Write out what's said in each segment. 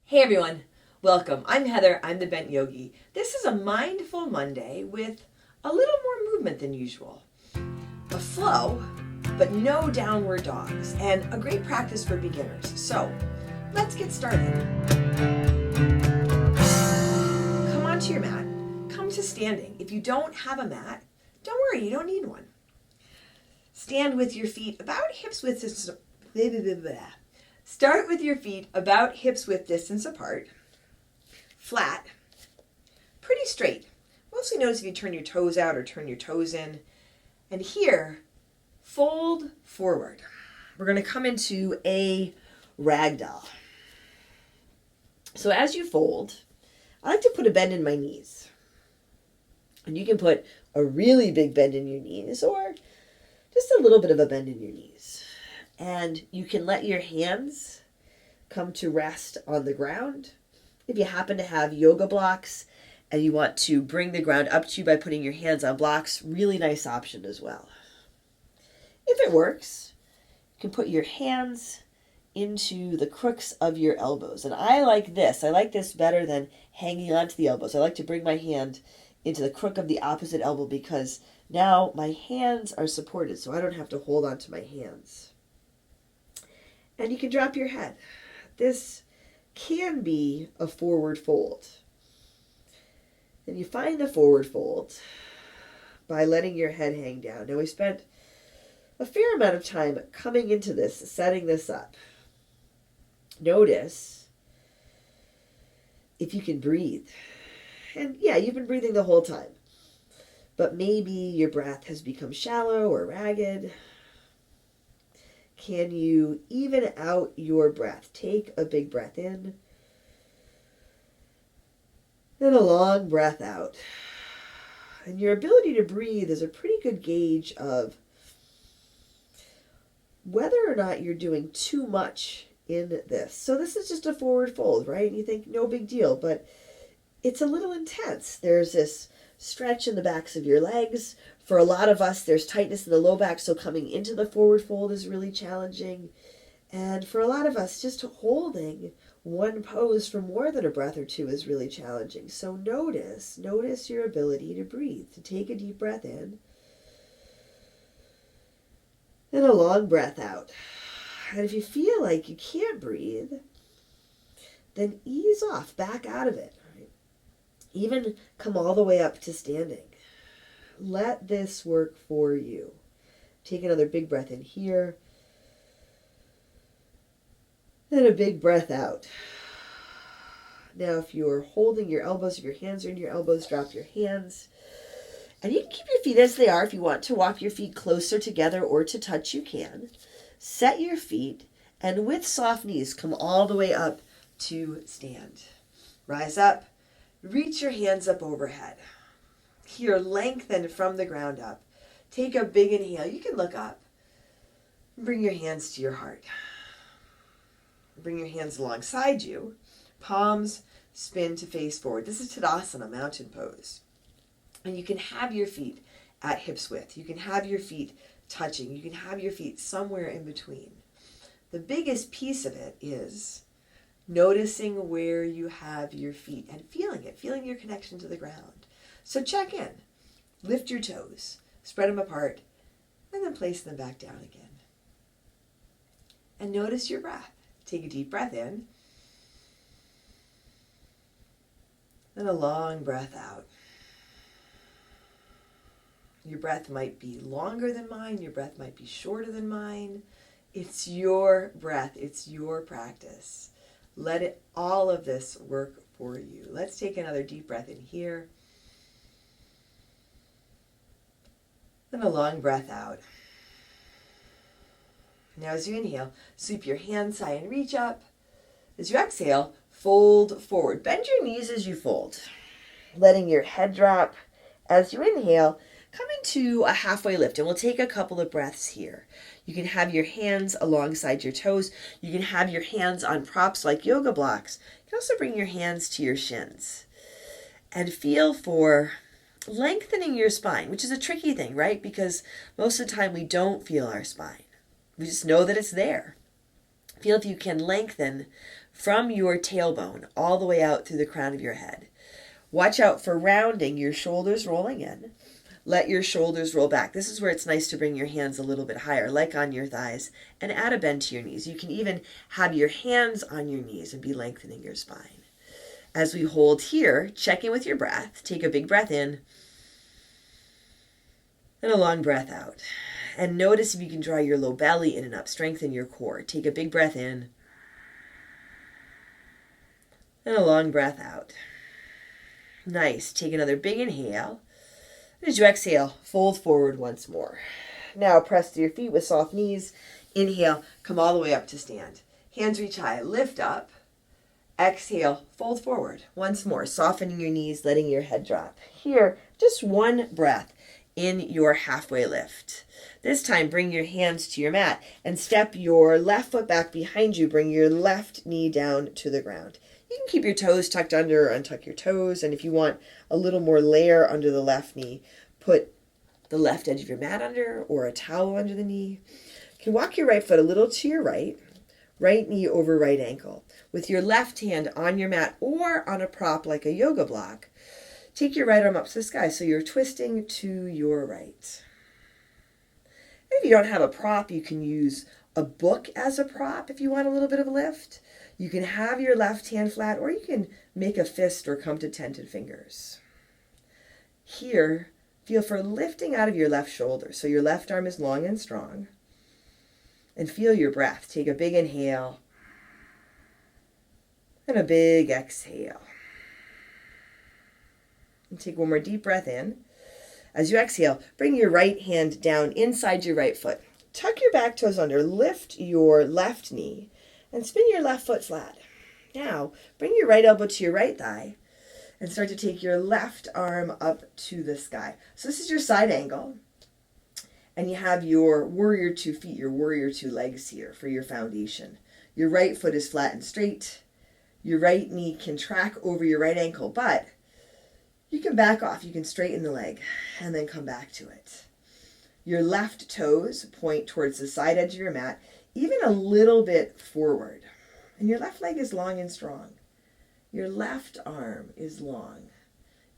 Hey everyone, welcome. I'm Heather, I'm the Bent Yogi. This is a mindful Monday with a little more movement than usual. A flow, but no downward dogs, and a great practice for beginners. So, let's get started. Come onto your mat, come to standing. If you don't have a mat, don't worry, you don't need one. Stand with your feet about hips width distance. Start with your feet about hips width distance apart, flat, pretty straight. Mostly notice if you turn your toes out or turn your toes in. And here, fold forward. We're going to come into a ragdoll. So as you fold, I like to put a bend in my knees. And you can put a really big bend in your knees or just a little bit of a bend in your knees. And you can let your hands come to rest on the ground. If you happen to have yoga blocks and you want to bring the ground up to you by putting your hands on blocks, really nice option as well. If it works, you can put your hands into the crooks of your elbows. And I like this. I like this better than hanging onto the elbows. I like to bring my hand into the crook of the opposite elbow because now my hands are supported, so I don't have to hold on to my hands. And you can drop your head. This can be a forward fold. And you find the forward fold by letting your head hang down. Now we spent a fair amount of time coming into this, setting this up. Notice if you can breathe. And yeah, you've been breathing the whole time. But maybe your breath has become shallow or ragged. Can you even out your breath? Take a big breath in. Then a long breath out. And your ability to breathe is a pretty good gauge of whether or not you're doing too much in this. So this is just a forward fold, right? And you think, no big deal, but it's a little intense. There's this stretch in the backs of your legs. For a lot of us, there's tightness in the low back, so coming into the forward fold is really challenging. And for a lot of us, just holding one pose for more than a breath or two is really challenging. So notice your ability to breathe, to take a deep breath in and a long breath out. And if you feel like you can't breathe, then ease off, back out of it. Right? Even come all the way up to standing. Let this work for you. Take another big breath in here. And a big breath out. Now, if you're holding your elbows, if your hands are in your elbows, drop your hands. And you can keep your feet as they are. If you want to walk your feet closer together or to touch, you can. Set your feet, and with soft knees, come all the way up to stand. Rise up. Reach your hands up overhead. Here, lengthen from the ground up. Take a big inhale. You can look up. Bring your hands to your heart. Bring your hands alongside you. Palms spin to face forward. This is Tadasana, mountain pose. And you can have your feet at hips width. You can have your feet touching. You can have your feet somewhere in between. The biggest piece of it is noticing where you have your feet and feeling it, feeling your connection to the ground. So check in, lift your toes, spread them apart, and then place them back down again. And notice your breath. Take a deep breath in, and a long breath out. Your breath might be longer than mine, your breath might be shorter than mine. It's your breath, it's your practice. Let all of this work for you. Let's take another deep breath in here. And a long breath out. Now as you inhale, sweep your hands high and reach up. As you exhale, fold forward. Bend your knees as you fold, letting your head drop. As you inhale, come into a halfway lift, and we'll take a couple of breaths here. You can have your hands alongside your toes. You can have your hands on props like yoga blocks. You can also bring your hands to your shins. And feel for lengthening your spine, which is a tricky thing, right? Because most of the time we don't feel our spine. We just know that it's there. Feel if you can lengthen from your tailbone all the way out through the crown of your head. Watch out for rounding, your shoulders rolling in. Let your shoulders roll back. This is where it's nice to bring your hands a little bit higher, like on your thighs, and add a bend to your knees. You can even have your hands on your knees and be lengthening your spine. As we hold here, check in with your breath. Take a big breath in and a long breath out. And notice if you can draw your low belly in and up. Strengthen your core. Take a big breath in and a long breath out. Nice. Take another big inhale. As you exhale, fold forward once more. Now press to your feet with soft knees. Inhale, come all the way up to stand. Hands reach high, lift up. Exhale, fold forward. Once more, softening your knees, letting your head drop. Here, just one breath in your halfway lift. This time, bring your hands to your mat and step your left foot back behind you. Bring your left knee down to the ground. You can keep your toes tucked under or untuck your toes. And if you want a little more layer under the left knee, put the left edge of your mat under or a towel under the knee. You can walk your right foot a little to your right. Right knee over right ankle. With your left hand on your mat or on a prop like a yoga block, take your right arm up to the sky so you're twisting to your right. If you don't have a prop, you can use a book as a prop if you want a little bit of a lift. You can have your left hand flat, or you can make a fist or come to tented fingers. Here, feel for lifting out of your left shoulder so your left arm is long and strong. And feel your breath. Take a big inhale and a big exhale. And take one more deep breath in. As you exhale, bring your right hand down inside your right foot. Tuck your back toes under, lift your left knee, and spin your left foot flat. Now, bring your right elbow to your right thigh and start to take your left arm up to the sky. So this is your side angle. And you have your warrior two feet, your warrior two legs here for your foundation. Your right foot is flat and straight. Your right knee can track over your right ankle, but you can back off. You can straighten the leg and then come back to it. Your left toes point towards the side edge of your mat, even a little bit forward. And your left leg is long and strong. Your left arm is long.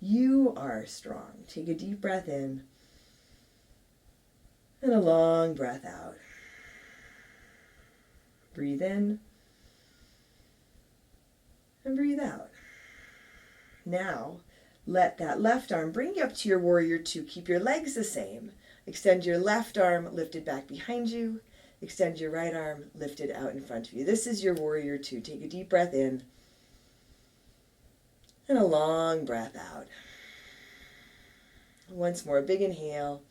You are strong. Take a deep breath in. And a long breath out. Breathe in. And breathe out. Now, let that left arm bring you up to your warrior two. Keep your legs the same. Extend your left arm lifted back behind you. Extend your right arm lifted out in front of you. This is your warrior two. Take a deep breath in. And a long breath out. Once more, big inhale.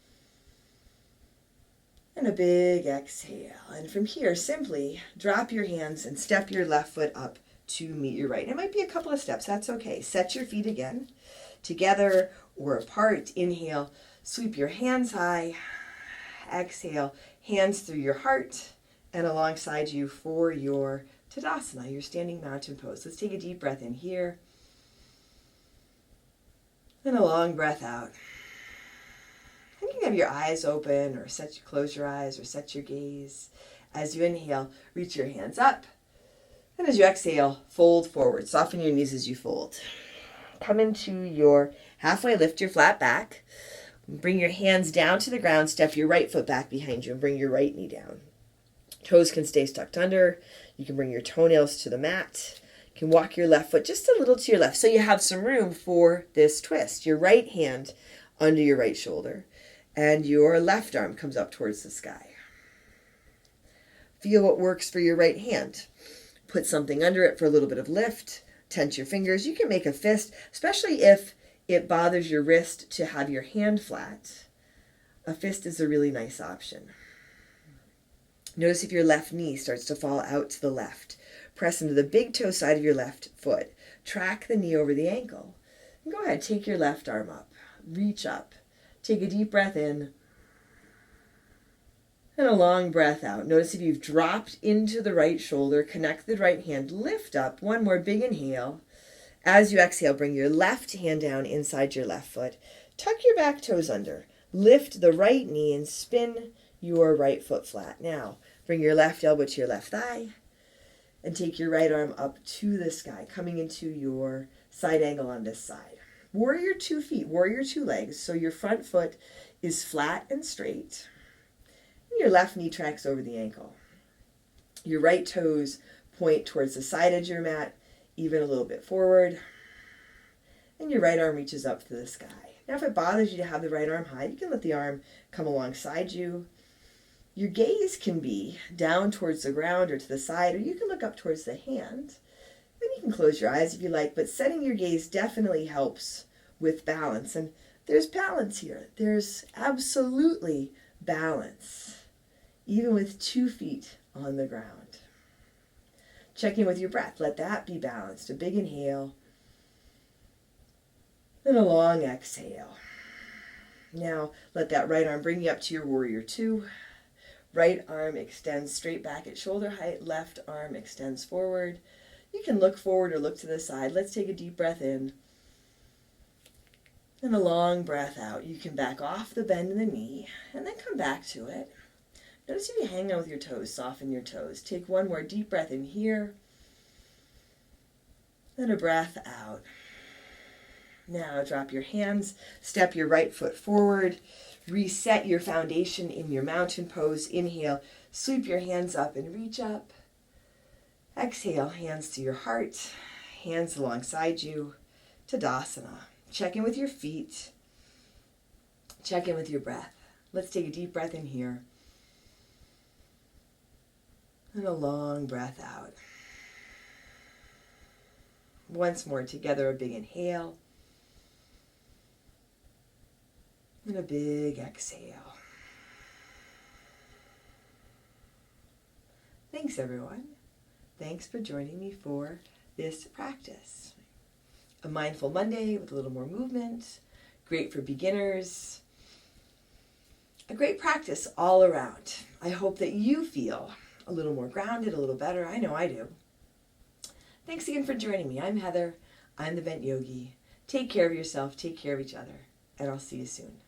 And a big exhale. And from here, simply drop your hands and step your left foot up to meet your right. It might be a couple of steps. That's okay. Set your feet again, together or apart. Inhale. Sweep your hands high. Exhale. Hands through your heart and alongside you for your Tadasana, your standing mountain pose. Let's take a deep breath in here. And a long breath out. You can have your eyes open or close your eyes or set your gaze. As you inhale, reach your hands up. And as you exhale, fold forward. Soften your knees as you fold. Come into your halfway lift, your flat back. Bring your hands down to the ground. Step your right foot back behind you and bring your right knee down. Toes can stay tucked under. You can bring your toenails to the mat. You can walk your left foot just a little to your left so you have some room for this twist. Your right hand under your right shoulder. And your left arm comes up towards the sky. Feel what works for your right hand. Put something under it for a little bit of lift. Tense your fingers. You can make a fist, especially if it bothers your wrist to have your hand flat. A fist is a really nice option. Notice if your left knee starts to fall out to the left. Press into the big toe side of your left foot. Track the knee over the ankle. And go ahead, take your left arm up. Reach up. Take a deep breath in and a long breath out. Notice if you've dropped into the right shoulder, connect the right hand, lift up. One more big inhale. As you exhale, bring your left hand down inside your left foot. Tuck your back toes under. Lift the right knee and spin your right foot flat. Now, bring your left elbow to your left thigh And take your right arm up to the sky, coming into your side angle on this side. Warrior 2 feet, warrior 2 legs. So your front foot is flat and straight. And your left knee tracks over the ankle. Your right toes point towards the side edge of your mat, even a little bit forward. And your right arm reaches up to the sky. Now if it bothers you to have the right arm high, you can let the arm come alongside you. Your gaze can be down towards the ground or to the side, or you can look up towards the hand. Then you can close your eyes if you like, but setting your gaze definitely helps with balance. And there's balance here. There's absolutely balance, even with 2 feet on the ground. Check in with your breath. Let that be balanced. A big inhale and a long exhale. Now let that right arm bring you up to your warrior 2. Right arm extends straight back at shoulder height. Left arm extends forward. You can look forward or look to the side. Let's take a deep breath in and a long breath out. You can back off the bend in the knee and then come back to it. Notice if you hang on with your toes, soften your toes. Take one more deep breath in here and a breath out. Now drop your hands, step your right foot forward, reset your foundation in your mountain pose. Inhale, sweep your hands up and reach up. Exhale, hands to your heart, hands alongside you, Tadasana. Check in with your feet. Check in with your breath. Let's take a deep breath in here. And a long breath out. Once more together, a big inhale. And a big exhale. Thanks, everyone. Thanks for joining me for this practice. A mindful Monday with a little more movement. Great for beginners. A great practice all around. I hope that you feel a little more grounded, a little better. I know I do. Thanks again for joining me. I'm Heather. I'm the Bent Yogi. Take care of yourself. Take care of each other. And I'll see you soon.